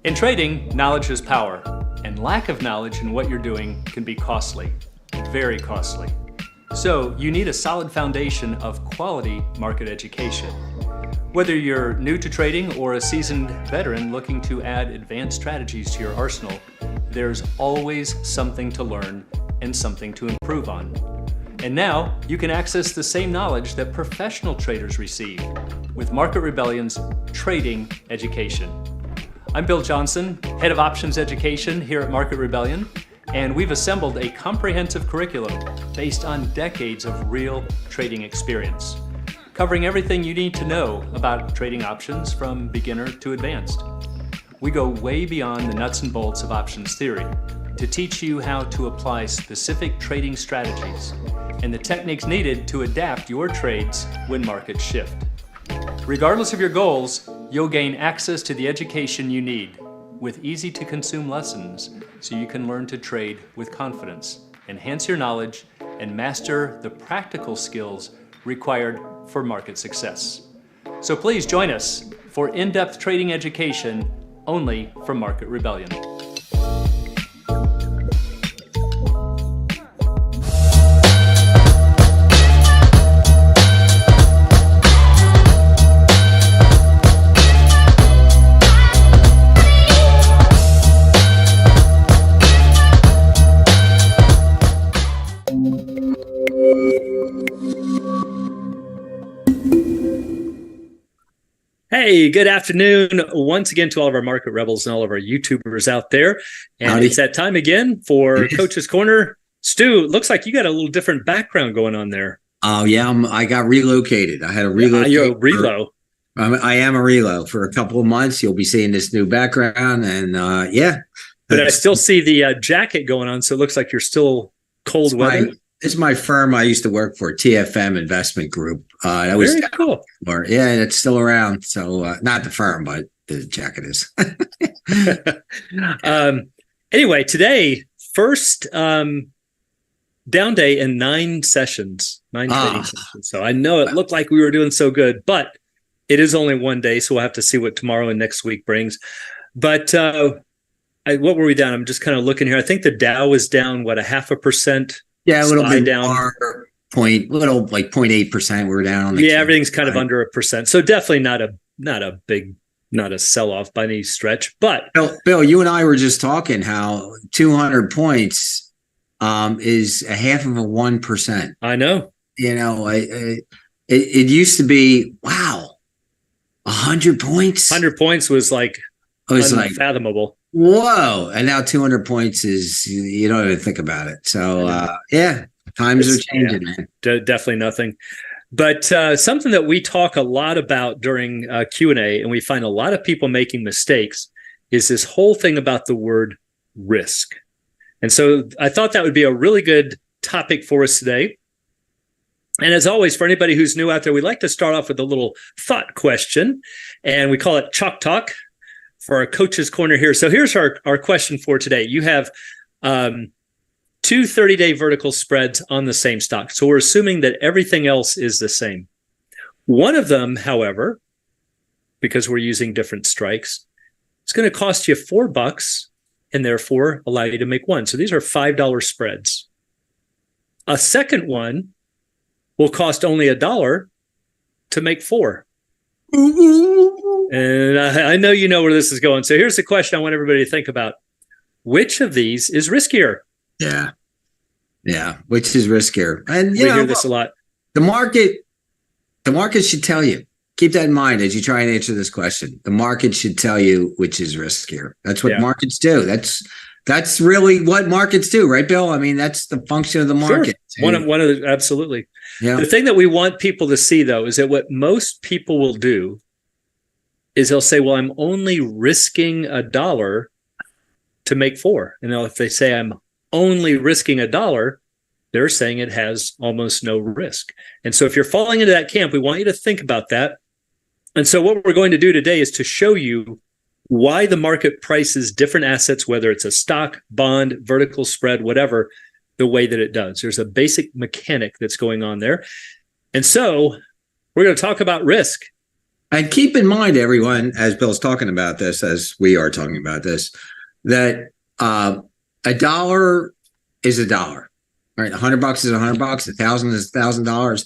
In trading, knowledge is power, and lack of knowledge in what you're doing can be costly, very costly. So you need a solid foundation of quality market education. Whether you're new to trading or a seasoned veteran looking to add advanced strategies to your arsenal, there's always something to learn and something to improve on. And now you can access the same knowledge that professional traders receive with Market Rebellion's Trading Education. I'm Bill Johnson, Head of Options Education here at Market Rebellion, and we've assembled a comprehensive curriculum based on decades of real trading experience, covering everything you need to know about trading options from beginner to advanced. We go way beyond the nuts and bolts of options theory to teach you how to apply specific trading strategies and the techniques needed to adapt your trades when markets shift. Regardless of your goals, you'll gain access to the education you need with easy-to-consume lessons so you can learn to trade with confidence, enhance your knowledge, and master the practical skills required for market success. So please join us for in-depth trading education only from Market Rebellion. Hey, good afternoon once again to all of our market rebels and all of our YouTubers out there. And Howdy. It's that time again for Coach's Corner. Stu, it looks like you got a little different background going on there. Oh, yeah. I got relocated. I had a relocate. You're a relo. I am a relo for a couple of months. You'll be seeing this new background. And yeah. But I still see the jacket going on. So it looks like you're still cold weather. It's my firm I used to work for, TFM Investment Group. That was very cool. Yeah, it's still around. So not the firm, but the jacket is. Anyway, today, first down day in 9 sessions, 9 trading sessions. So I know it looked like we were doing so good, but it is only one day. So we'll have to see what tomorrow and next week brings. But what were we down? I'm just kind of looking here. I think the Dow was down, what, 0.5%? Yeah, a little bit down, like 0.8%. We're down on the everything's kind of under 1%. So definitely not a sell-off by any stretch. But Bill, you and I were just talking how 200 points is a half of a 1%. I know. You know, it used to be 100 points. 100 points was like unfathomable. Whoa. And now 200 points is, you don't even think about it. So, times are changing, man. Definitely nothing. But something that we talk a lot about during Q&A, and we find a lot of people making mistakes, is this whole thing about the word risk. And so I thought that would be a really good topic for us today. And as always, for anybody who's new out there, we like to start off with a little thought question, and we call it Chalk Talk for our Coach's Corner here. So here's our question for today. You have 2 30-day vertical spreads on the same stock. So we're assuming that everything else is the same. One of them, however, because we're using different strikes, it's going to cost you $4 and therefore allow you to make one. So these are $5 spreads. A second one will cost only $1 to make 4. And I know you know where this is going. So here's the question I want everybody to think about. Which of these is riskier? Yeah. Which is riskier? And we hear this a lot. The market should tell you. Keep that in mind as you try and answer this question. The market should tell you which is riskier. That's what markets do. that's really what markets do, right, Bill? I mean, that's the function of the market. Sure. One of the, absolutely. Yeah. The thing that we want people to see, though, is that what most people will do is they'll say, well, I'm only risking $1 to make 4. And if they say I'm only risking $1, they're saying it has almost no risk. And so if you're falling into that camp, we want you to think about that. And so what we're going to do today is to show you why the market prices different assets, whether it's a stock, bond, vertical spread, whatever, the way that it does. There's a basic mechanic that's going on there. And so we're going to talk about risk. And keep in mind, everyone, as Bill's talking about this, as we are talking about this, that $1 is $1. Right, $100 is $100, $1,000 is $1,000,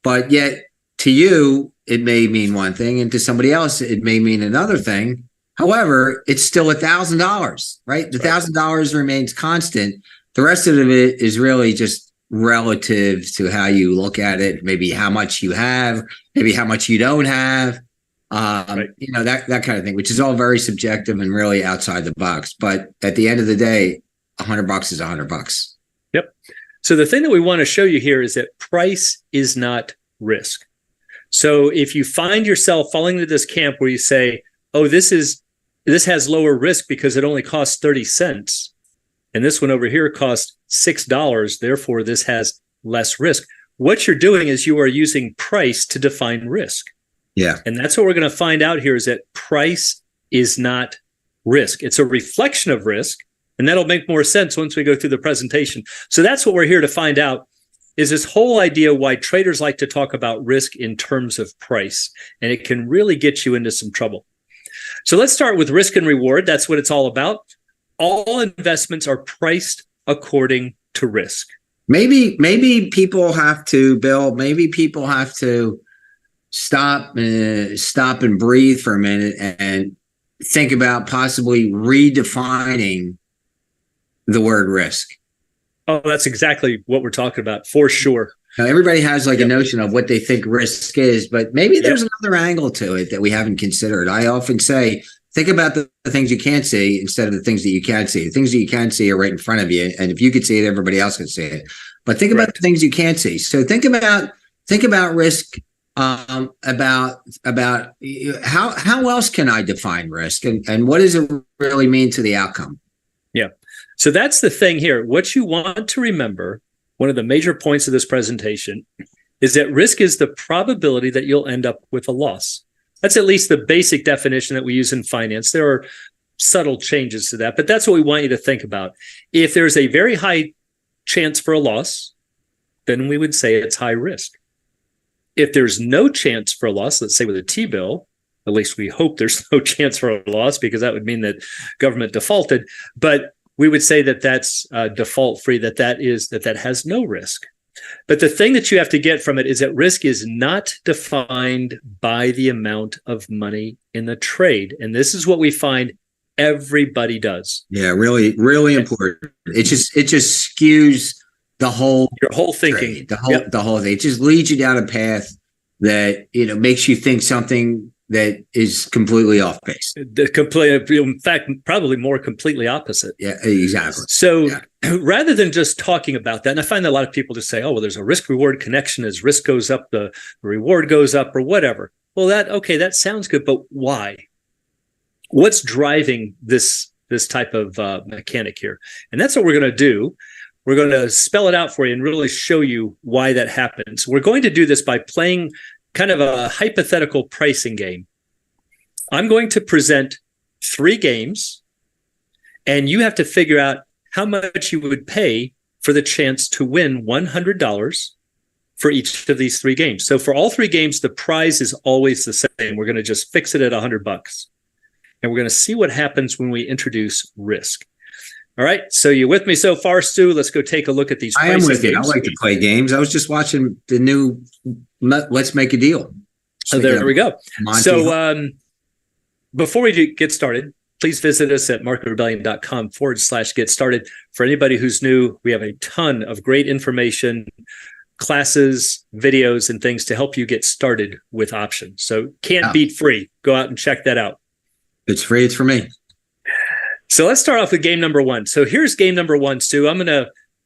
but yet to you it may mean one thing, and to somebody else it may mean another thing. However, it's still $1,000, right? The $1,000 remains constant. The rest of it is really just relative to how you look at it, maybe how much you have, maybe how much you don't have, you know, that kind of thing, which is all very subjective and really outside the box. But at the end of the day, $100 is $100. Yep. So the thing that we want to show you here is that price is not risk. So if you find yourself falling into this camp where you say, oh, this has lower risk because it only costs 30 cents, and this one over here costs $6, therefore this has less risk. What you're doing is you are using price to define risk. Yeah. And that's what we're going to find out here, is that price is not risk. It's a reflection of risk. And that'll make more sense once we go through the presentation. So that's what we're here to find out, is this whole idea why traders like to talk about risk in terms of price. And it can really get you into some trouble. So let's start with risk and reward. That's what it's all about. All investments are priced according to risk. Maybe people have to, Bill, maybe people have to stop and breathe for a minute and think about possibly redefining the word risk. Oh, that's exactly what we're talking about, for sure. Now, everybody has like a notion of what they think risk is, but maybe there's another angle to it that we haven't considered. I often say, think about the things you can't see instead of the things that you can see. The things that you can see are right in front of you, and if you could see it, everybody else could see it. But think about the things you can't see. So think about risk. About how else can I define risk, and what does it really mean to the outcome? Yeah. So that's the thing here. What you want to remember, one of the major points of this presentation, is that risk is the probability that you'll end up with a loss. That's at least the basic definition that we use in finance. There are subtle changes to that, but that's what we want you to think about. If there's a very high chance for a loss, then we would say it's high risk. If there's no chance for a loss, let's say with a T-bill, at least we hope there's no chance for a loss, because that would mean that government defaulted. But we would say that that's default free, that has no risk. But the thing that you have to get from it is that risk is not defined by the amount of money in the trade. And this is what we find everybody does. Yeah, really, really important. It just skews your whole thinking, trade, the whole thing. It just leads you down a path that, you know, makes you think something that is completely off base. In fact, probably more completely opposite. Yeah, exactly. So rather than just talking about that, and I find that a lot of people just say, oh, well, there's a risk reward connection. As risk goes up, the reward goes up, or whatever. Well, that sounds good, but why? What's driving this type of mechanic here? And that's what we're going to do. We're going to spell it out for you and really show you why that happens. We're going to do this by playing kind of a hypothetical pricing game. I'm going to present 3 games, and you have to figure out how much you would pay for the chance to win $100 for each of these 3 games. So for all 3 games, the prize is always the same. We're going to just fix it at $100. And we're going to see what happens when we introduce risk. All right. So you with me so far, Stu? Let's go take a look at these. I am with you. I like to play games. I was just watching the new Let's Make a Deal. So there we go. So before we get started, please visit us at marketrebellion.com/get started. For anybody who's new, we have a ton of great information, classes, videos, and things to help you get started with options. So can't beat free. Go out and check that out. It's free. It's for me. So let's start off with game number one. So here's game number one, Stu.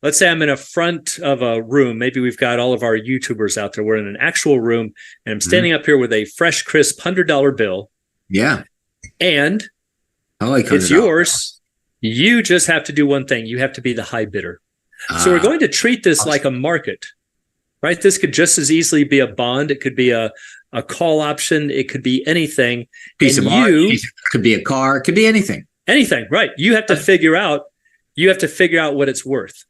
Let's say I'm in a front of a room. Maybe we've got all of our YouTubers out there. We're in an actual room, and I'm standing up here with a fresh, crisp $100 bill. Yeah. And I like it's yours. You just have to do one thing. You have to be the high bidder. So we're going to treat this like a market, right? This could just as easily be a bond. It could be a call option. It could be anything. Piece of art. It could be a car. It could be anything. Anything, right? You have to figure out what it's worth.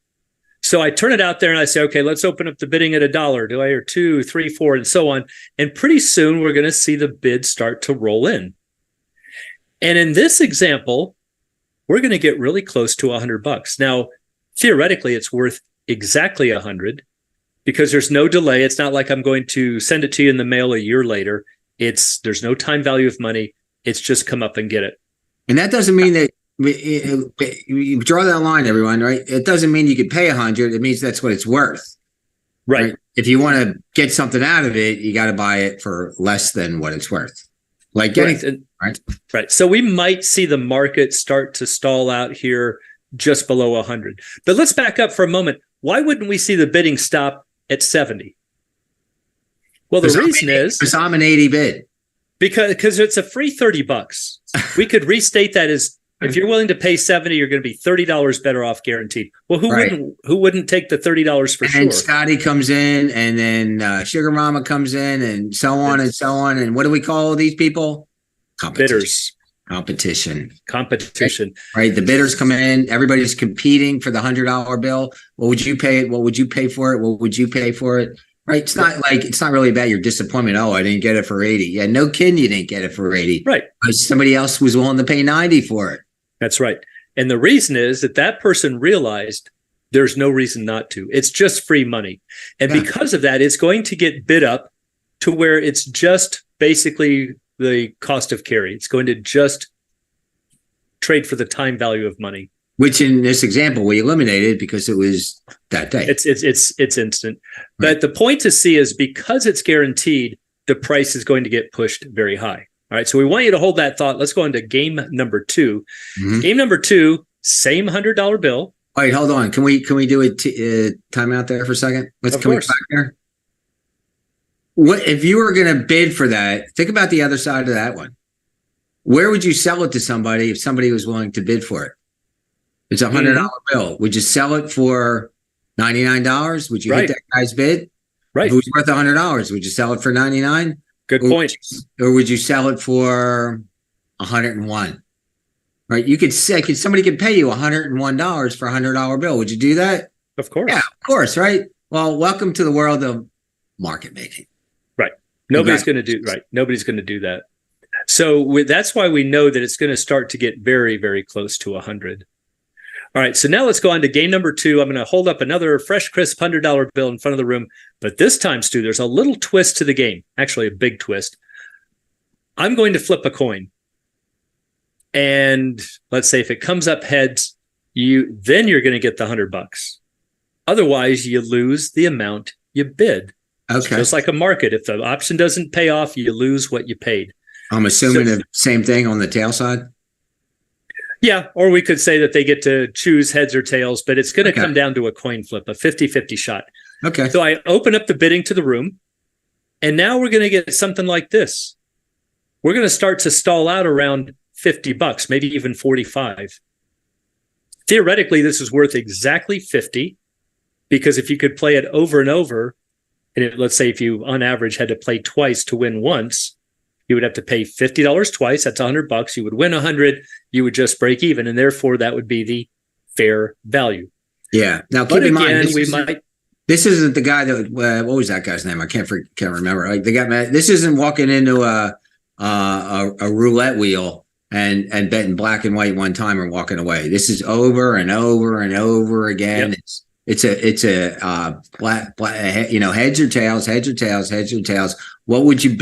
So I turn it out there and I say, okay, let's open up the bidding at $1. Do I hear 2, 3, 4, and so on? And pretty soon we're going to see the bid start to roll in. And in this example, we're going to get really close to $100. Now, theoretically, it's worth exactly 100 because there's no delay. It's not like I'm going to send it to you in the mail a year later. There's no time value of money. It's just come up and get it. And that doesn't mean that you draw that line, everyone, right? It doesn't mean you could pay 100. It means that's what it's worth. Right. If you want to get something out of it, you got to buy it for less than what it's worth. Like anything, right? Right. So we might see the market start to stall out here just below 100. But let's back up for a moment. Why wouldn't we see the bidding stop at 70? Well, the reason is because I'm an 80 bid. Because it's a free $30. We could restate that as if you're willing to pay 70, you're going to be $30 better off guaranteed. Well, who wouldn't take the $30 for sure? And Scotty comes in, and then Sugar Mama comes in, and so on and so on. And what do we call these people? Bidders. Competition. Right. The bidders come in. Everybody's competing for the $100 bill. What would you pay? What would you pay for it? What would you pay for it? Right. It's not really about your disappointment. Oh, I didn't get it for 80. Yeah, no kidding, you didn't get it for 80. Right. Because somebody else was willing to pay 90 for it. That's right. And the reason is that person realized there's no reason not to. It's just free money. And because of that, it's going to get bid up to where it's just basically the cost of carry. It's going to just trade for the time value of money. Which in this example, we eliminated because it was that day. It's instant. Right. But the point to see is because it's guaranteed, the price is going to get pushed very high. All right, so we want you to hold that thought. Let's go into game number 2. Mm-hmm. Game number 2, same $100 bill. Wait, hold on. Can we do a timeout there for a second? Can we back there? What if you were going to bid for that? Think about the other side of that one. Where would you sell it to somebody if somebody was willing to bid for it? It's a $100 bill. Would you sell it for $99? Would you hit that guy's bid? Right. If it was worth $100, would you sell it for $99? Good point. Or would you sell it for $101? Right. You could say, somebody could pay you $101 for a $100 bill. Would you do that? Of course. Yeah, of course. Right. Well, welcome to the world of market making. Right. Nobody's going to do that. So that's why we know that it's going to start to get very, very close to 100. All right, so now let's go on to game number 2. I'm going to hold up another fresh, crisp $100 bill in front of the room. But this time, Stu, there's a little twist to the game. Actually, a big twist. I'm going to flip a coin. And let's say if it comes up heads, then you're going to get the $100. Otherwise, you lose the amount you bid. Okay. Just like a market. If the option doesn't pay off, you lose what you paid. I'm assuming the same thing on the tail side? Yeah, or we could say that they get to choose heads or tails, but it's going to come down to a coin flip, a 50-50 shot. Okay. So I open up the bidding to the room, and now we're going to get something like this. We're going to start to stall out around $50, maybe even 45. Theoretically, this is worth exactly 50, because if you could play it over and over, and let's say if you, on average, had to play twice to win once, you would have to pay $50 twice. That's $100. You would win 100. You would just break even, and therefore that would be the fair value. Yeah. Now, keep in mind, this isn't the guy that. What was that guy's name? I can't remember. Like the guy. This isn't walking into a roulette wheel and betting black and white one time and walking away. This is over and over and over again. Yep. It's a black, heads or tails, heads or tails, heads or tails. What would you bid?